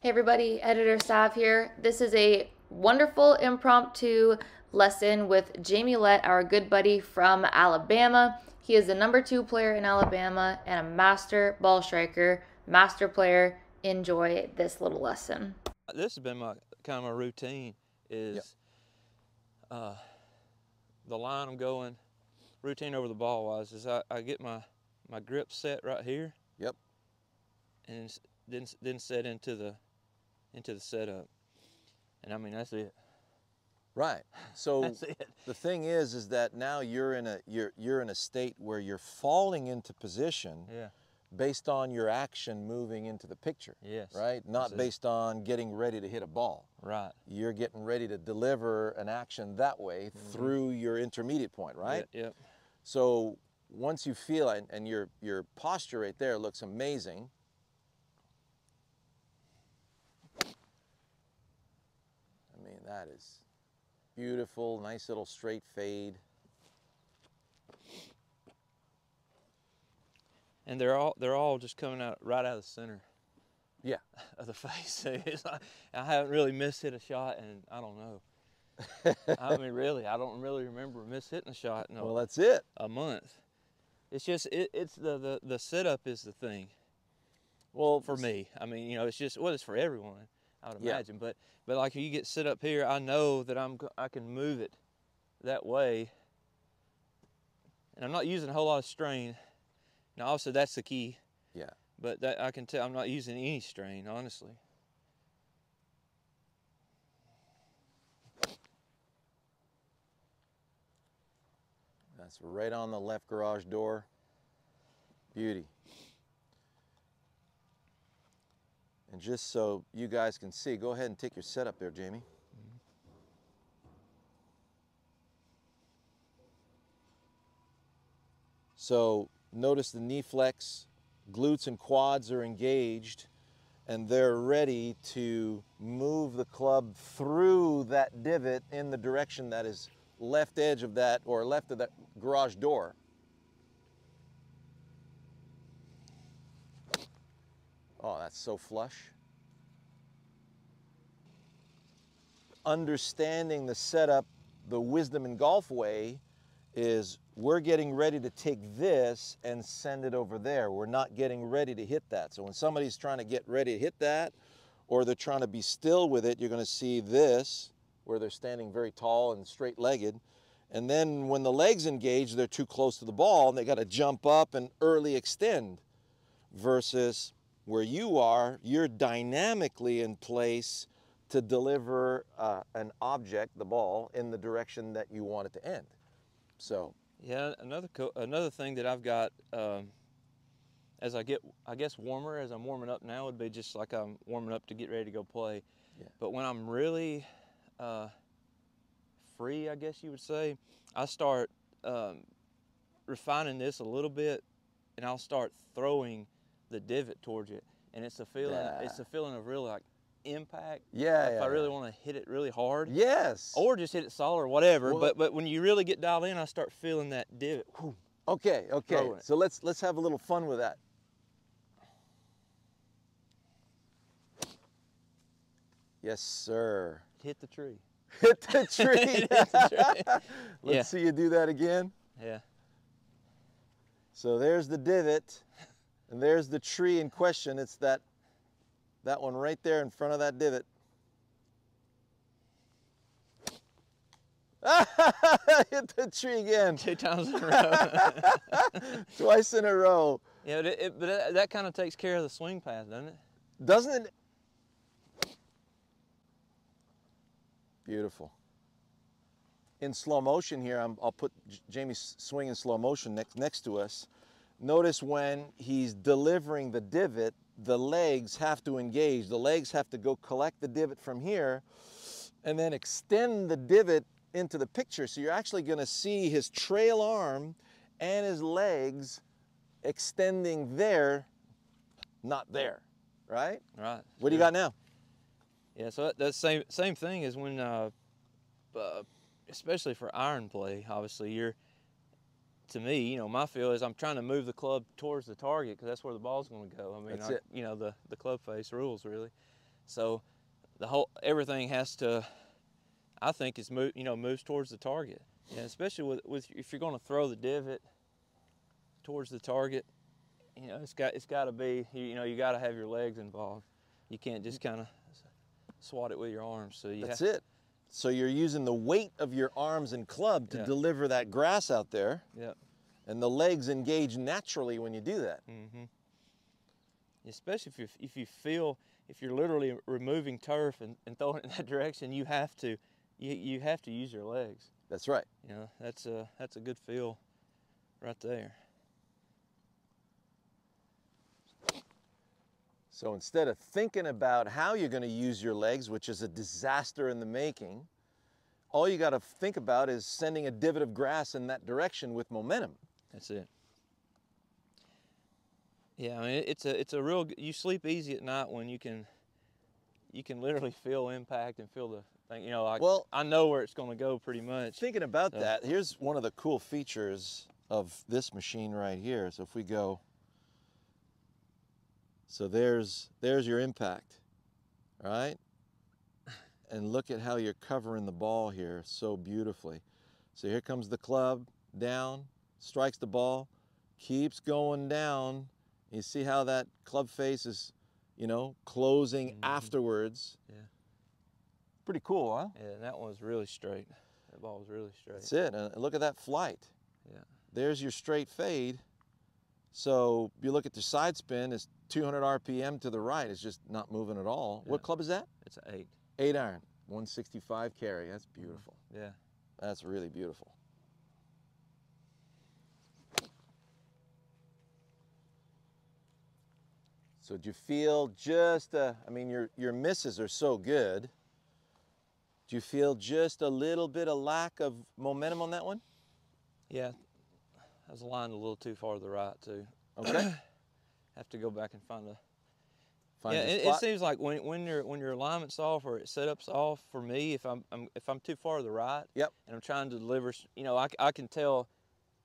Hey everybody, Editor Sav here. This is a wonderful impromptu lesson with Jammie Lett, our good buddy from Alabama. He is the #2 player in Alabama and a master ball striker, master player. Enjoy this little lesson. This has been my kind of my routine is the line I'm going, routine over the ball wise is I get my grip set right here. Yep. And then set into the setup. And I mean, that's it. Right. So That's it. the thing is that now you're in a state where you're falling into position based on your action moving into the picture. Yes. Right? Not based on getting ready to hit a ball. Right. You're getting ready to deliver an action that way through your intermediate point, right? Yep. So once you feel it, and your posture right there looks amazing. I mean, that is beautiful, nice little straight fade. And they're all just coming out right out of the center. Yeah. Of the face. It's like, I haven't really mishit a shot, and I don't know. I mean, really, I don't really remember mishitting a shot in Well, that's it. a month. It's just it's the setup is the thing. Well, For me, I mean, you know, it's just it's for everyone, I would imagine. But like if you get set up here, I know that I can move it that way, and I'm not using a whole lot of strain. Now, also that's the key. Yeah. But that I can tell I'm not using any strain, honestly. That's right on the left garage door. Beauty. And just so you guys can see, go ahead and take your setup there, Jammie. So notice the knee flex, glutes and quads are engaged, and they're ready to move the club through that divot in the direction that is left edge of that, or left of that garage door. Oh, that's so flush. Understanding the setup, the wisdom in golf way is we're getting ready to take this and send it over there. We're not getting ready to hit that. So when somebody's trying to get ready to hit that, or they're trying to be still with it, you're going to see this, where they're standing very tall and straight-legged. And then when the legs engage, they're too close to the ball, and they got to jump up and early extend. Versus where you are, you're dynamically in place to deliver an object, the ball, in the direction that you want it to end. So Yeah, another thing that I've got as I get, I guess, warmer, as I'm warming up now, would be just like I'm warming up to get ready to go play. Yeah. But when I'm really free, I guess you would say, I start refining this a little bit, and I'll start throwing the divot towards it, and it's a feeling. It's a feeling of real like impact. If I really want to hit it really hard. Yes. Or just hit it solid or whatever. Well, but when you really get dialed in, I start feeling that divot. Whew. Okay. Throwing it. So let's have a little fun with that. Yes, sir. Hit the tree. Hit the tree. Hit the tree. Let's see you do that again. Yeah. So there's the divot, and there's the tree in question. It's that one right there in front of that divot. Hit the tree again. 2 times in a row. Twice in a row. Yeah, but that kind of takes care of the swing path, doesn't it? Doesn't it? Beautiful. In slow motion here, I'll put Jammie's swing in slow motion next to us. Notice when he's delivering the divot, the legs have to engage. The legs have to go collect the divot from here and then extend the divot into the picture. So you're actually going to see his trail arm and his legs extending there, not there, right? Right. What do you got now? Yeah, so that's same thing as when, especially for iron play, obviously to me, you know, my feel is I'm trying to move the club towards the target because that's where the ball's going to go. I mean, That's it. You know, the club face rules really. So everything has to, I think, is moves towards the target. Yeah, especially with if you're going to throw the divot towards the target, it's got to be, you got to have your legs involved. You can't just kind of swat it with your arms. So that's it. So you're using the weight of your arms and club to deliver that grass out there. Yep. And the legs engage naturally when you do that. Mm-hmm. Especially if you're literally removing turf and throwing it in that direction, you have to use your legs. That's right. That's a good feel right there. So instead of thinking about how you're going to use your legs, which is a disaster in the making, all you got to think about is sending a divot of grass in that direction with momentum. That's it. Yeah, I mean, it's a real, you sleep easy at night when you can literally feel impact and feel the thing. Well, I know where it's going to go pretty much. Thinking about that, here's one of the cool features of this machine right here. So if we go, so there's your impact, right? And look at how you're covering the ball here so beautifully. So here comes the club down, strikes the ball, keeps going down. You see how that club face is, closing afterwards. Yeah. Pretty cool, huh? Yeah, that one was really straight. That ball was really straight. That's it. And look at that flight. Yeah. There's your straight fade. So you look at the side spin, it's 200 RPM to the right. It's just not moving at all. Yeah. What club is that? It's an 8. 8 iron, 165 carry. That's beautiful. Yeah. That's really beautiful. So do you feel just, I mean, your misses are so good. Do you feel just a little bit of lack of momentum on that one? Yeah, I was aligned a little too far to the right too. Okay. Have to go back and find the spot. It seems like when your alignment's off or setup's off, for me, if I'm too far to the right, yep, and I'm trying to deliver, I can tell.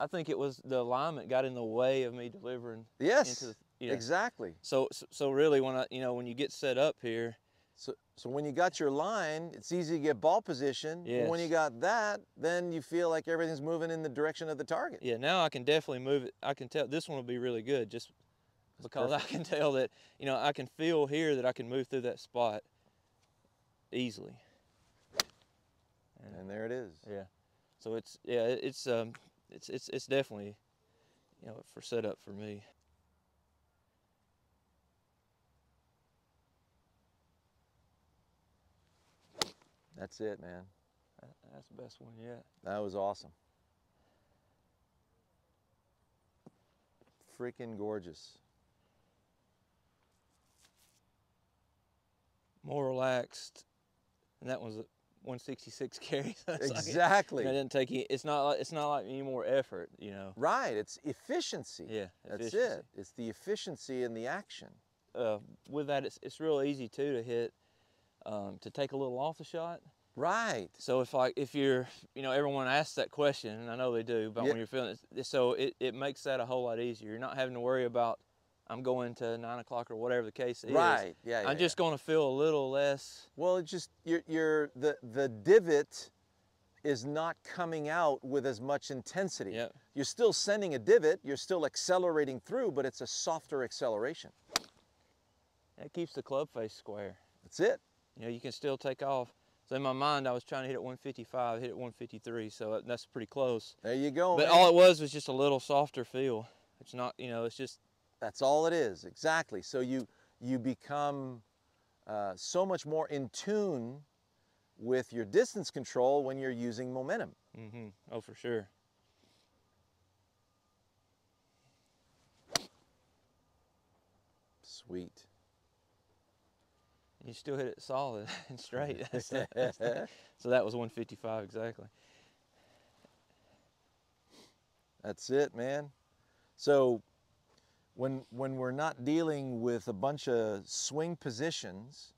I think it was the alignment got in the way of me delivering. Yes. Into exactly. So really, when when you get set up here. So when you got your line, it's easy to get ball position. Yes. When you got that, then you feel like everything's moving in the direction of the target. Yeah, now I can definitely move it. I can tell this one will be really good just because I can tell that, I can feel here that I can move through that spot easily. And there it is. Yeah. So it's definitely, for setup for me. That's it, man. That's the best one yet. That was awesome. Freaking gorgeous. More relaxed, and that was a 166 carry. Exactly. It didn't take. It's not like any more effort, Right. It's efficiency. Yeah. That's it. It's the efficiency and the action. With that, it's real easy too to hit. To take a little off the shot. Right. So if you're, everyone asks that question, and I know they do, about when you're feeling it. So it makes that a whole lot easier. You're not having to worry about, I'm going to 9 o'clock or whatever the case is. Right. Yeah. I'm just going to feel a little less. Well, it's just the divot is not coming out with as much intensity. Yep. You're still sending a divot. You're still accelerating through, but it's a softer acceleration. It keeps the club face square. That's it. You can still take off. So in my mind, I was trying to hit at 155, hit at 153, so that's pretty close. There you go, But man. all it was just a little softer feel. It's not, it's just. That's all it is, exactly. So you become so much more in tune with your distance control when you're using momentum. Mm-hmm. Oh, for sure. Sweet. You still hit it solid and straight. So that was 155 exactly. That's it, man. So when we're not dealing with a bunch of swing positions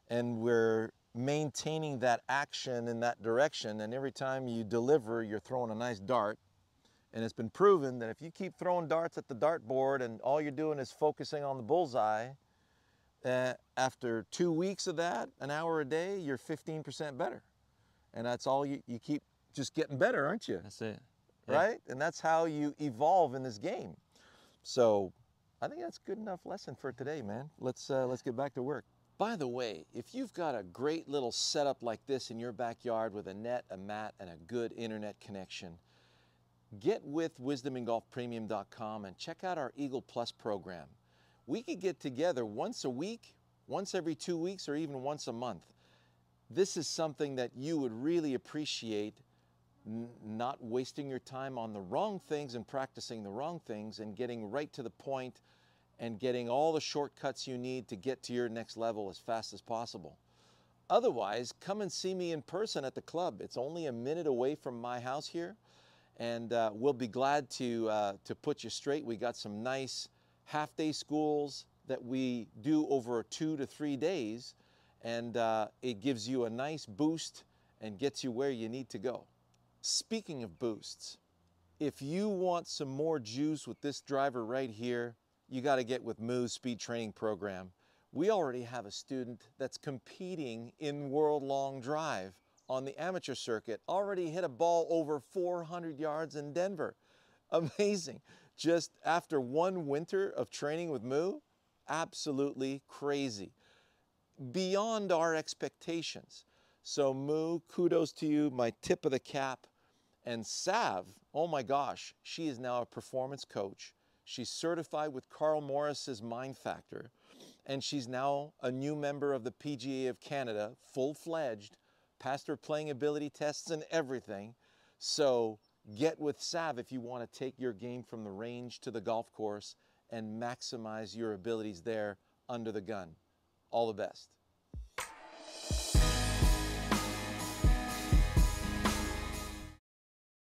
and we're maintaining that action in that direction, and every time you deliver, you're throwing a nice dart, and it's been proven that if you keep throwing darts at the dartboard and all you're doing is focusing on the bullseye, After 2 weeks of that, an hour a day, you're 15% better. And that's all you keep just getting better, aren't you? That's it. Yeah. Right? And that's how you evolve in this game. So I think that's a good enough lesson for today, man. Let's get back to work. By the way, if you've got a great little setup like this in your backyard with a net, a mat, and a good internet connection, get with wisdomingolfpremium.com and check out our Eagle Plus program. We could get together once a week, once every 2 weeks, or even once a month. This is something that you would really appreciate, not wasting your time on the wrong things and practicing the wrong things, and getting right to the point and getting all the shortcuts you need to get to your next level as fast as possible. Otherwise, come and see me in person at the club. It's only a minute away from my house here, and we'll be glad to put you straight. We got some nice half-day schools that we do over 2 to 3 days, and it gives you a nice boost and gets you where you need to go. Speaking of boosts, if you want some more juice with this driver right here, you got to get with Moo's speed training program. We already have a student that's competing in World Long Drive on the amateur circuit, already hit a ball over 400 yards in Denver. Amazing. Just after 1 winter of training with Moo, absolutely crazy. Beyond our expectations. So Moo, kudos to you, my tip of the cap. And Sav, oh my gosh, she is now a performance coach. She's certified with Carl Morris's Mind Factor, and she's now a new member of the PGA of Canada, full-fledged, passed her playing ability tests and everything. So get with Sav if you want to take your game from the range to the golf course and maximize your abilities there under the gun. All the best.